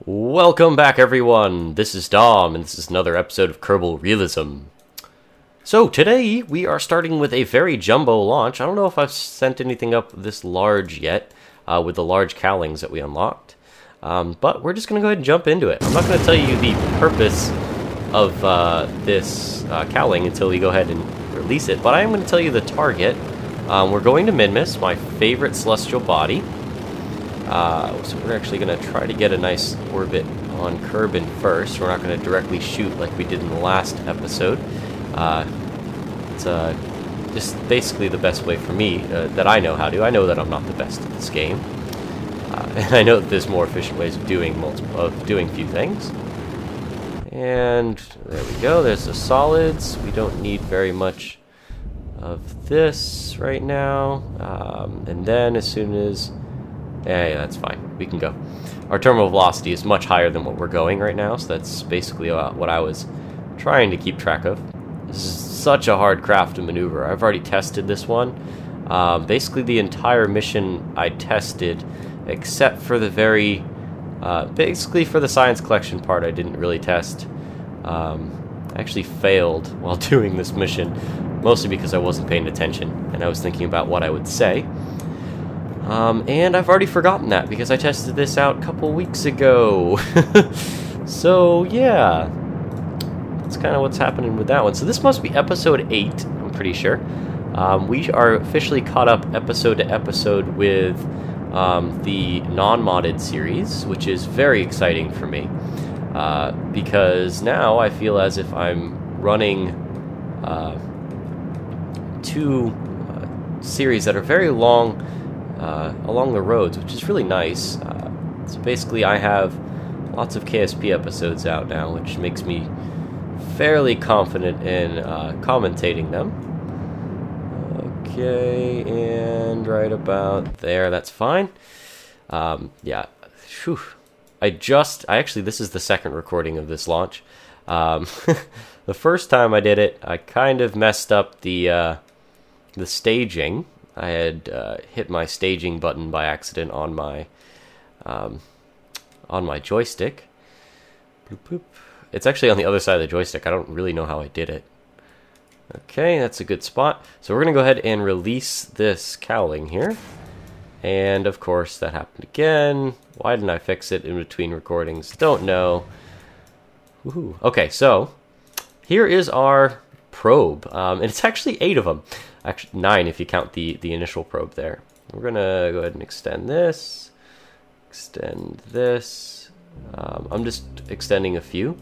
Welcome back, everyone! This is Dom, and this is another episode of Kerbal Realism. So, today, we are starting with a very jumbo launch. I don't know if I've sent anything up this large yet, with the large cowlings that we unlocked. But we're just going to go ahead and jump into it. I'm not going to tell you the purpose of this cowling until we go ahead and release it, but I am going to tell you the target. We're going to Minmus, my favorite celestial body. So we're actually going to try to get a nice orbit on Kerbin first. We're not going to directly shoot like we did in the last episode. It's just basically the best way for me that I know how to. I know that I'm not the best at this game. And I know that there's more efficient ways of doing a few things. And there we go. There's the solids. We don't need very much of this right now. And then as soon as... Yeah, that's fine. We can go. Our terminal velocity is much higher than what we're going right now, so that's basically what I was trying to keep track of. This is such a hard craft to maneuver. I've already tested this one. Basically, the entire mission I tested, except for the basically for the science collection part, I didn't really test. I actually failed while doing this mission, mostly because I wasn't paying attention, and I was thinking about what I would say. And I've already forgotten that because I tested this out a couple weeks ago. So, yeah. That's kind of what's happening with that one. So this must be episode 8, I'm pretty sure. We are officially caught up episode to episode with the non-modded series, which is very exciting for me. Because now I feel as if I'm running two series that are very long along the roads, which is really nice. So basically I have lots of KSP episodes out now, which makes me fairly confident in commentating them. Okay, and right about there, that's fine. Yeah, whew. Actually, this is the second recording of this launch. The first time I did it, I kind of messed up the staging. I had hit my staging button by accident on my joystick. Bloop, bloop. It's actually on the other side of the joystick. I don't really know how I did it. Okay, that's a good spot. So we're going to go ahead and release this cowling here. And of course, that happened again. Why didn't I fix it in between recordings? Don't know. Woohoo. Okay, so here is our probe. And it's actually 8 of them. Actually, 9 if you count the initial probe there. We're going to go ahead and extend this. Extend this. I'm just extending a few.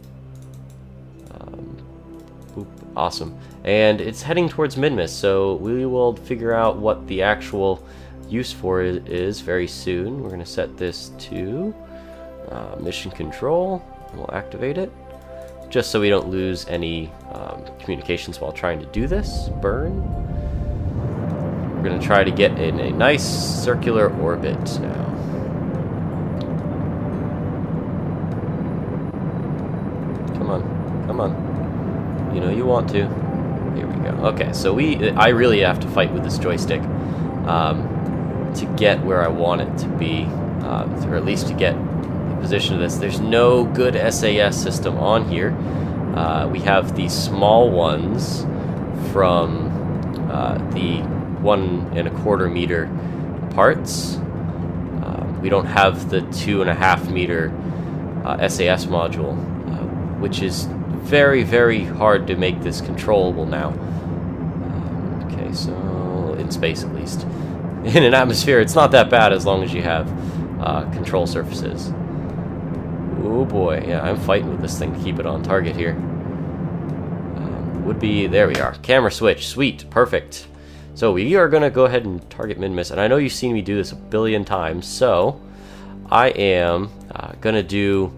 Awesome. And it's heading towards Minmus, so we will figure out what the actual use for it is very soon. We're going to set this to mission control. And we'll activate it, just so we don't lose any communications while trying to do this. Burn. We're going to try to get in a nice circular orbit now. Come on. Come on. You know you want to. Here we go. Okay, so I really have to fight with this joystick to get where I want it to be, or at least to get the position of this. There's no good SAS system on here. We have the small ones from the 1 1/4 meter parts. We don't have the 2.5 meter SAS module, which is very, very hard to make this controllable now. Okay, so in space at least. In an atmosphere, it's not that bad as long as you have control surfaces. Oh boy, yeah, I'm fighting with this thing to keep it on target here. There we are. Camera switch, sweet, perfect. So we are going to go ahead and target Minmus, and I know you've seen me do this a billion times, so I am going to do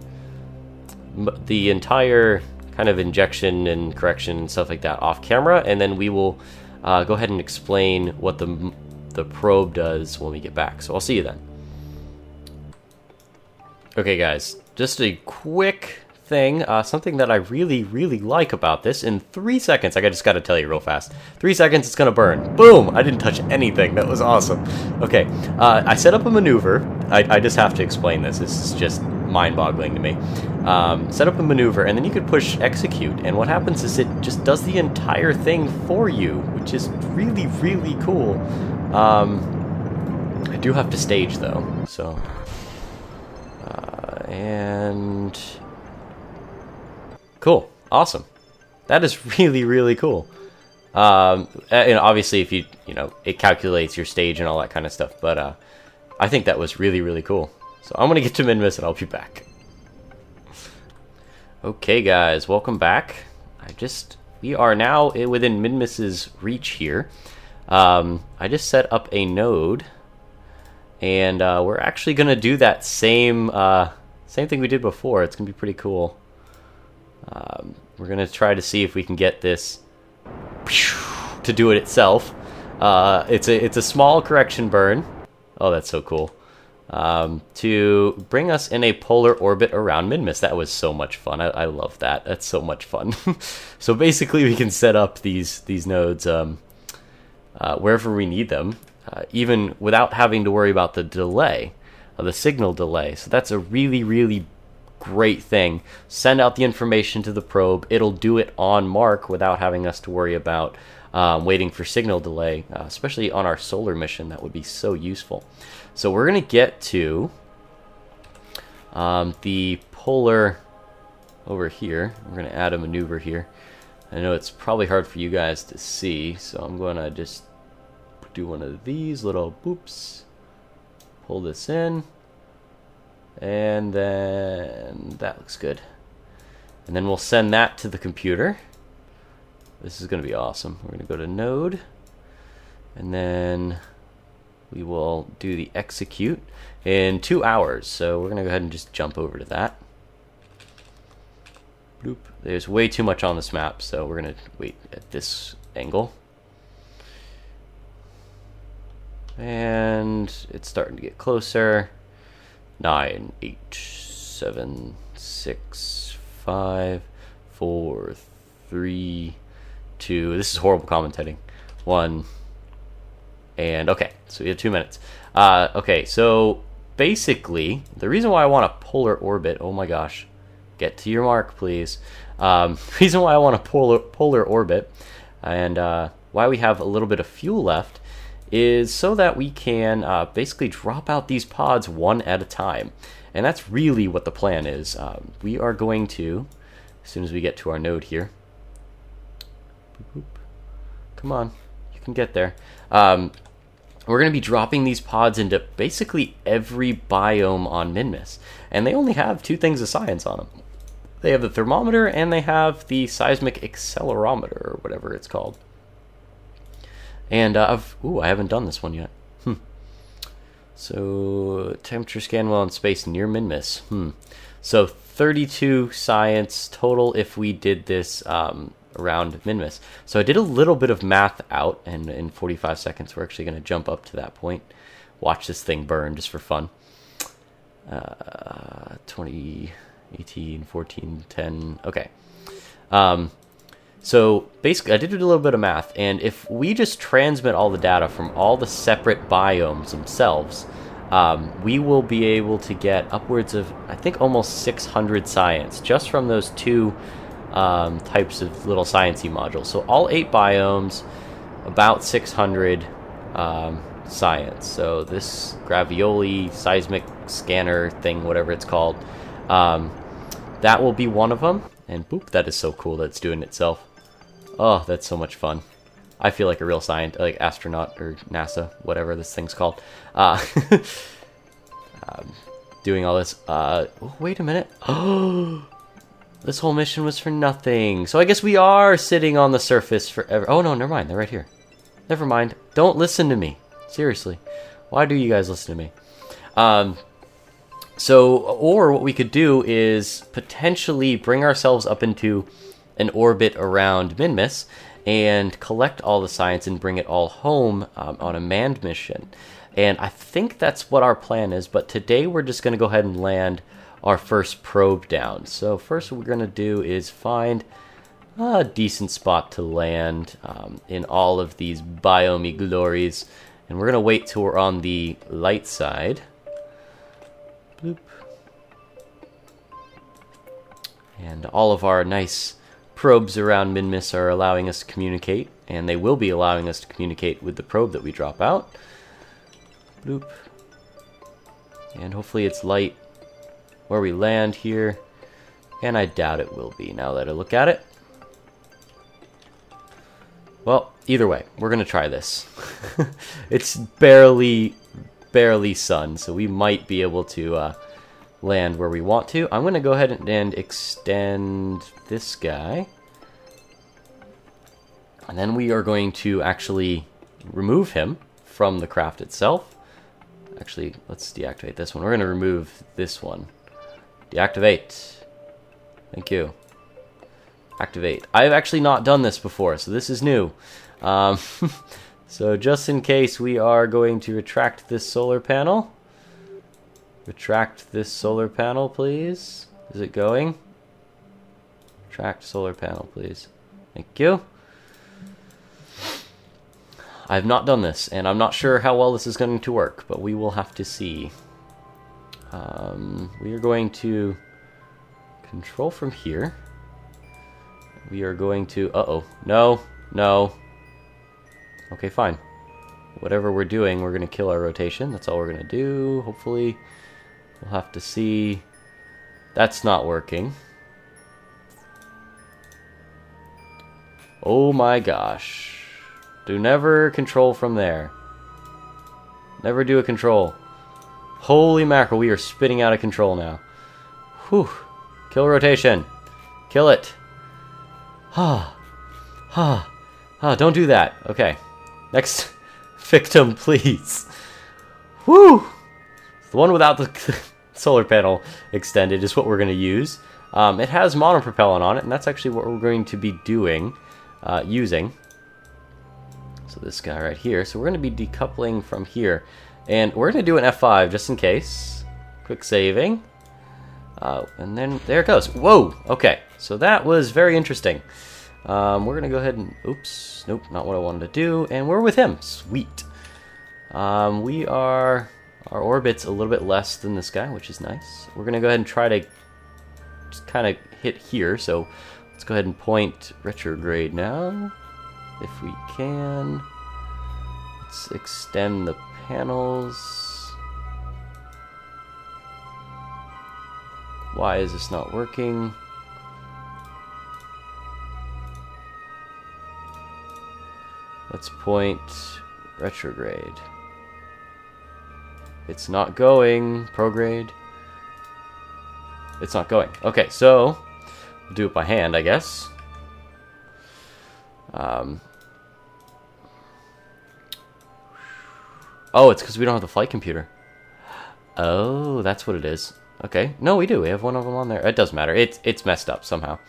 the entire kind of injection and correction and stuff like that off camera, and then we will go ahead and explain what the probe does when we get back. So I'll see you then. Okay guys, just a quick thing, something that I really, really like about this. In 3 seconds, I just got to tell you real fast. 3 seconds, it's going to burn. Boom! I didn't touch anything. That was awesome. Okay, I set up a maneuver. I just have to explain this. This is just mind-boggling to me. Set up a maneuver, and then you could push execute, and what happens is it just does the entire thing for you, which is really, really cool. I do have to stage, though, so... and... Cool. Awesome. That is really, really cool. And obviously, if you know, it calculates your stage and all that kind of stuff, but I think that was really, really cool. So I'm going to get to Minmus, and I'll be back. Okay, guys, welcome back. We are now within Minmus's reach here. I just set up a node, and we're actually going to do that same thing we did before. It's going to be pretty cool. We're going to try to see if we can get this to do it itself. It's a small correction burn. Oh, that's so cool. To bring us in a polar orbit around Minmus. That was so much fun. I love that. That's so much fun. So basically we can set up these nodes wherever we need them, even without having to worry about the delay, the signal delay. So that's a really, really great thing. Send out the information to the probe. It'll do it on mark without having us to worry about waiting for signal delay, especially on our solar mission. That would be so useful. So we're going to get to the polar over here. We're going to add a maneuver here. I know it's probably hard for you guys to see, so I'm going to just do one of these little boops. Pull this in. And then that looks good. And then we'll send that to the computer. This is going to be awesome. We're going to go to node. And then we will do the execute in 2 hours. So we're going to go ahead and just jump over to that. Bloop. There's way too much on this map, so we're going to wait at this angle. And it's starting to get closer. 9, 8, 7, 6, 5, 4, 3, 2. This is horrible commentating. 1. And okay, so we have 2 minutes. Okay, so basically, the reason why I want a polar orbit, oh my gosh, get to your mark, please. Reason why I want a polar orbit, and why we have a little bit of fuel left, is so that we can basically drop out these pods one at a time. And that's really what the plan is. We are going to, as soon as we get to our node here, boop, boop. Come on, you can get there. We're going to be dropping these pods into basically every biome on Minmus. And they only have 2 things of science on them. They have the thermometer and they have the seismic accelerometer, or whatever it's called. And I haven't done this one yet. So temperature scan while in space near Minmus. So 32 science total if we did this around Minmus. So I did a little bit of math out, and in 45 seconds we're actually going to jump up to that point. Watch this thing burn just for fun. 20, 18, 14, 10. Okay. So basically, I did a little bit of math, and if we just transmit all the data from all the separate biomes themselves, we will be able to get upwards of, I think, almost 600 science just from those 2 types of little sciencey modules. So all 8 biomes, about 600 science. So this Gravioli seismic scanner thing, whatever it's called, that will be one of them. And boop, that is so cool that it's doing it itself. Oh, that's so much fun. I feel like a real scientist, like astronaut or NASA, whatever this thing's called. Doing all this. Oh, wait a minute. Oh, this whole mission was for nothing. So I guess we are sitting on the surface forever. Oh, no, never mind. They're right here. Never mind. Don't listen to me. Seriously. Why do you guys listen to me? Or what we could do is potentially bring ourselves up into an orbit around Minmus and collect all the science and bring it all home on a manned mission. And I think that's what our plan is, but today we're just going to go ahead and land our first probe down. So first what we're going to do is find a decent spot to land in all of these biome glories. And we're going to wait till we're on the light side. And all of our nice probes around Minmus are allowing us to communicate, and they will be allowing us to communicate with the probe that we drop out. Bloop. And hopefully it's light where we land here, and I doubt it will be now that I look at it. Well, either way, we're going to try this. It's barely sun, so we might be able to land where we want to. I'm going to go ahead and extend this guy. And then we are going to actually remove him from the craft itself. Actually, let's deactivate this one. We're going to remove this one. Deactivate. Thank you. Activate. I've actually not done this before, so this is new. So just in case, we are going to retract this solar panel. Retract this solar panel, please. Is it going? Retract solar panel, please. Thank you. I've not done this, and I'm not sure how well this is going to work, but we will have to see. We are going to control from here. We are going to... Uh-oh. No. No. Okay, fine. Whatever we're doing, we're going to kill our rotation. That's all we're going to do, hopefully. We'll have to see. That's not working. Oh my gosh. Do never control from there. Never do a control. Holy mackerel, we are spinning out of control now. Whew. Kill rotation. Kill it. Don't do that. Okay. Next victim, please. Whew. The one without the solar panel extended is what we're going to use. It has monopropellant on it, and that's actually what we're going to be doing, using. So this guy right here. So we're going to be decoupling from here. And we're going to do an F5 just in case. Quick saving. And then there it goes. Whoa! Okay, so that was very interesting. We're going to go ahead and... Oops. Nope, not what I wanted to do. And we're with him. Sweet. We are... Our orbit's a little bit less than this guy, which is nice. We're going to go ahead and try to just kind of hit here. So let's go ahead and point retrograde now, if we can. Let's extend the panels. Why is this not working? Let's point retrograde. It's not going. Prograde. It's not going. Okay, so we'll do it by hand, I guess. Oh, it's because we don't have the flight computer. Oh, that's what it is. Okay. No, we do. We have one of them on there. It doesn't matter. It's messed up somehow.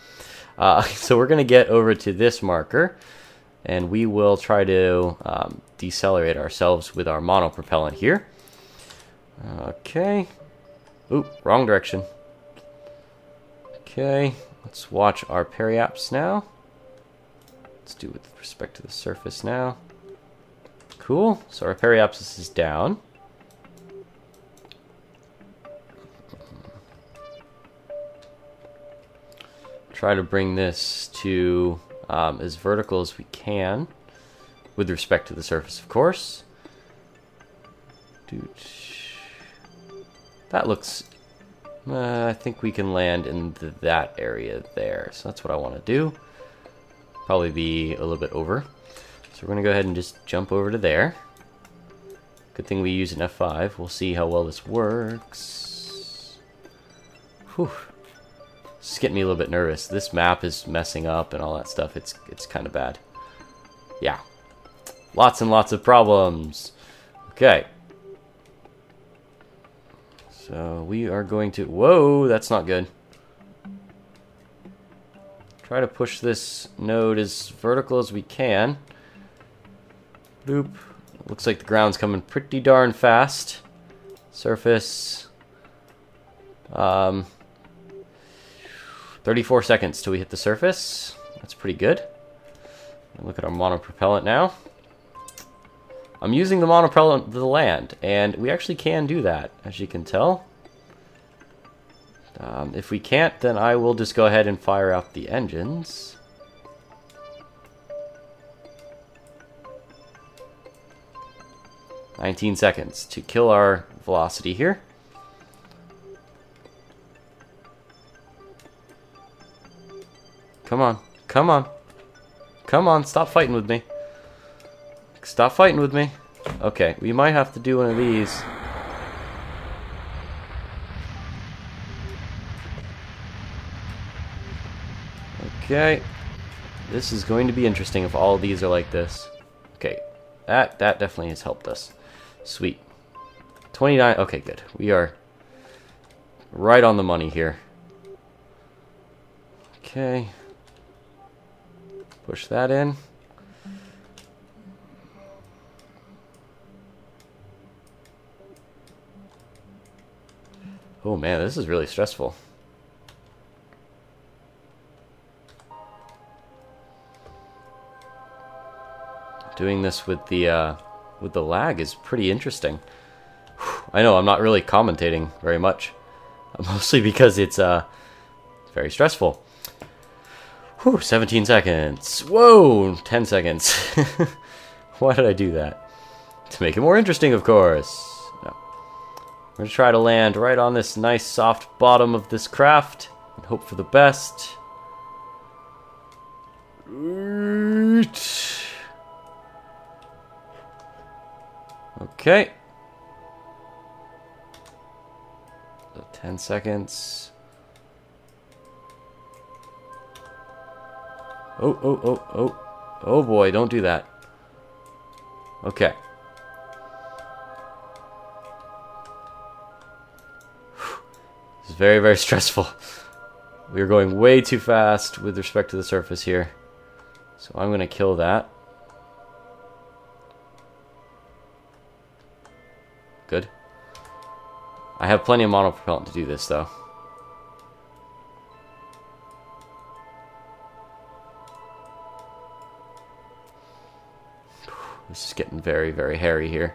So we're going to get over to this marker, and we will try to decelerate ourselves with our monopropellant here. Okay. Oop, wrong direction. Okay. Let's watch our periaps now. Let's do it with respect to the surface now. Cool. So our periapsis is down. Try to bring this to as vertical as we can, with respect to the surface, of course. That looks... I think we can land in that area there. So that's what I want to do. Probably be a little bit over. So we're going to go ahead and just jump over to there. Good thing we use an F5. We'll see how well this works. Whew. This is getting me a little bit nervous. This map is messing up and all that stuff. It's kind of bad. Yeah. Lots and lots of problems. Okay. So we are going to... Whoa, that's not good. Try to push this node as vertical as we can. Boop. Looks like the ground's coming pretty darn fast. Surface. 34 seconds till we hit the surface. That's pretty good. Look at our monopropellant now. I'm using the monopropellant to the land, and we actually can do that, as you can tell. If we can't, then I will just go ahead and fire out the engines. "19 seconds to kill our velocity here. Come on, come on, come on, stop fighting with me. Stop fighting with me. Okay, we might have to do one of these. Okay, this is going to be interesting if all of these are like this. Okay, that definitely has helped us. Sweet. 29, okay, good. We are right on the money here. Okay. Push that in. Oh man, this is really stressful. Doing this with the lag is pretty interesting. I know I'm not really commentating very much, mostly because it's very stressful. Whew, 17 seconds. Whoa, 10 seconds. Why did I do that? To make it more interesting, of course. No. We're going to try to land right on this nice soft bottom of this craft and hope for the best. Okay. So 10 seconds. Oh boy, don't do that. Okay. This is very, very stressful. We are going way too fast with respect to the surface here. So I'm going to kill that. Good. I have plenty of monopropellant to do this, though. This is getting very, very hairy here.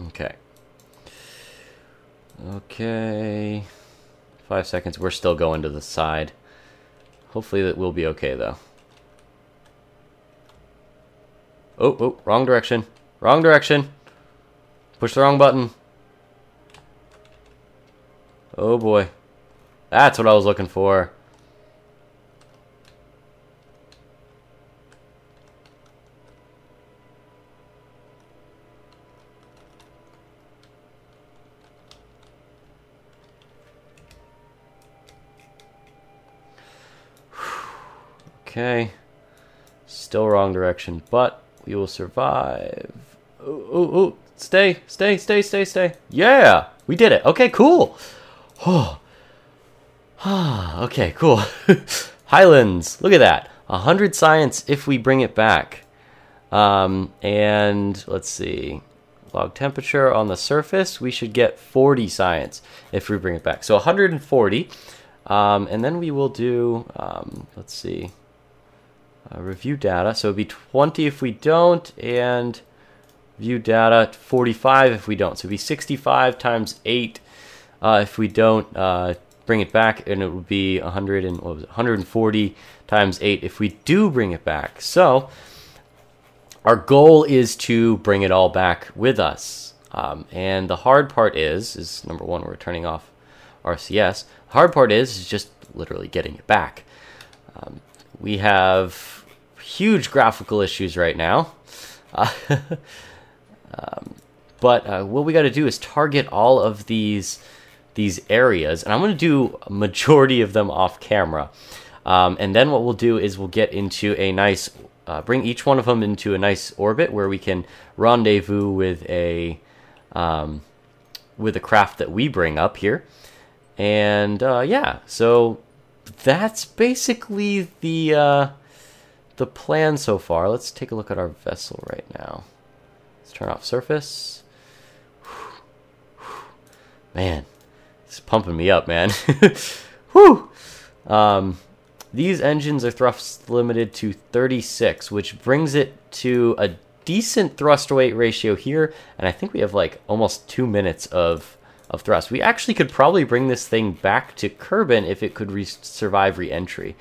Okay. Okay. 5 seconds. We're still going to the side. Hopefully that will be okay, though. Oh, wrong direction. Wrong direction. Push the wrong button. Oh boy. That's what I was looking for. Okay. Still wrong direction, but we will survive. Oh, stay. Yeah! We did it. Okay, cool. Oh. Okay, cool. Highlands. Look at that. 100 science if we bring it back. And let's see. Log temperature on the surface. We should get 40 science if we bring it back. So 140. And then we will do, let's see. Review data. So it'd be 20 if we don't, and view data 45 if we don't. So it'd be 65 times 8 if we don't bring it back, and it would be 140 times 8 if we do bring it back. So our goal is to bring it all back with us. And the hard part is number one, we're turning off RCS. The hard part is just literally getting it back. We have huge graphical issues right now. But what we got to do is target all of these areas, and I'm going to do a majority of them off camera. And then what we'll do is we'll get into a nice, bring each one of them into a nice orbit where we can rendezvous with a craft that we bring up here. And yeah, so that's basically the plan so far. Let's take a look at our vessel right now. Let's turn off surface. Man, it's pumping me up, man. Whew. These engines are thrust limited to 36, which brings it to a decent thrust to weight ratio here, and I think we have like almost 2 minutes of thrust. We actually could probably bring this thing back to Kerbin if it could survive re-entry.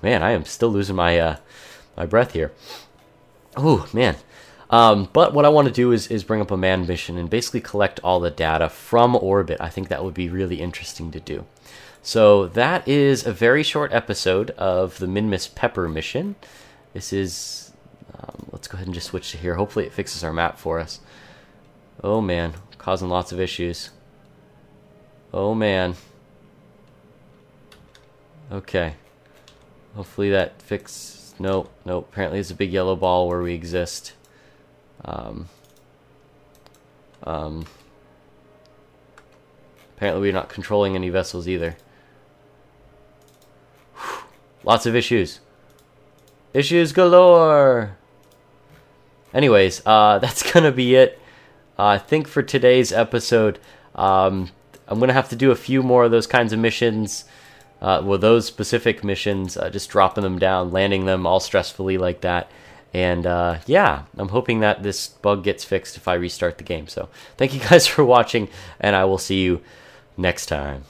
Man, I am still losing my my breath here. Oh, man. But what I want to do is bring up a manned mission and basically collect all the data from orbit. I think that would be really interesting to do. So that is a very short episode of the Minmus Pepper mission. This is... let's go ahead and just switch to here. Hopefully it fixes our map for us. Oh, man. Causing lots of issues. Oh, man. Okay. Hopefully that fixes... Nope. Apparently it's a big yellow ball where we exist. Apparently we're not controlling any vessels either. Whew. Lots of issues. Issues galore! Anyways, that's gonna be it. I think for today's episode, I'm gonna have to do a few more of those kinds of missions. Well, those specific missions, just dropping them down, landing them all stressfully like that. And yeah, I'm hoping that this bug gets fixed if I restart the game. So thank you guys for watching, and I will see you next time.